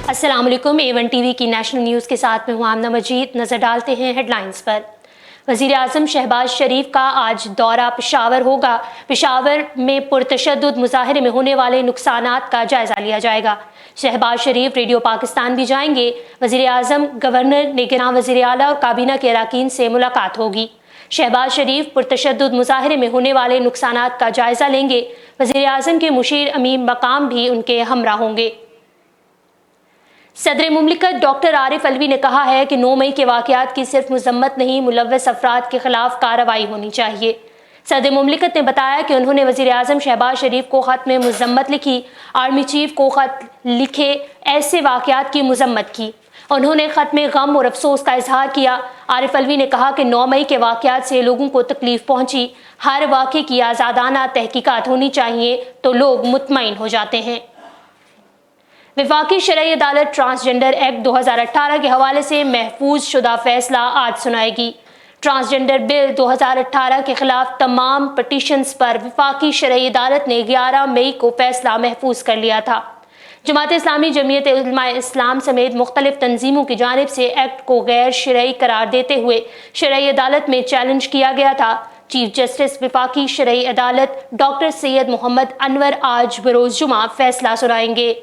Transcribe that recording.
अस्सलाम वालेकुम। A1 TV की नेशनल न्यूज़ के साथ में हूँ आमना मजीद। नज़र डालते हैं हेडलाइंस पर। वज़ीर आज़म शहबाज शरीफ का आज दौरा पेशावर होगा। पेशावर में पुरतशद्दुद मुजाहरे में होने वाले नुकसानात का जायज़ा लिया जाएगा। शहबाज शरीफ रेडियो पाकिस्तान भी जाएंगे। वज़ीर आज़म, गवर्नर, निगरान वज़ीर आला और काबीना के अरकान से मुलाकात होगी। शहबाज शरीफ पुरतशद्दुद मुजाहरे में होने वाले नुकसानात का जायज़ा लेंगे। वज़ीर आज़म के मुशीर अमीन मकाम भी उनके हमरा होंगे। सदर मुमलिकत डॉक्टर आरिफ अलवी ने कहा है कि 9 मई के वाक़यात की सिर्फ मज़म्मत नहीं, मुलव्वस अफराद के खिलाफ कार्रवाई होनी चाहिए। सदर मुमलिकत ने बताया कि उन्होंने वज़ीर आज़म शहबाज शरीफ को ख़त में मज़म्मत लिखी। आर्मी चीफ को ख़त लिखे ऐसे वाक़यात की मज़म्मत की। उन्होंने ख़त में गम और अफसोस का इजहार किया। आरिफ अलवी ने कहा कि 9 मई के वाक़यात से लोगों को तकलीफ़ पहुँची। हर वाक़े की आज़ादाना तहकीकात होनी चाहिए तो लोग मुतमईन हो जाते हैं। वफाकी शरई अदालत ट्रांसजेंडर एक्ट 2018 के हवाले से महफूज शुदा फैसला आज सुनाएगी। ट्रांसजेंडर बिल 2018 के खिलाफ तमाम पटिशन्स पर वफाकी शरई अदालत ने 11 मई को फैसला महफूज कर लिया था। जमात इस्लामी, जमीयत उलमा इस्लाम समेत मुख्तलिफ तंजीमों की जानिब से एक्ट को गैर शरई करार देते हुए शरई अदालत में चैलेंज किया गया था। चीफ जस्टिस वफाकी शरई अदालत डॉक्टर सैयद मोहम्मद अनवर आज बरोज़ जुमा फैसला सुनाएंगे।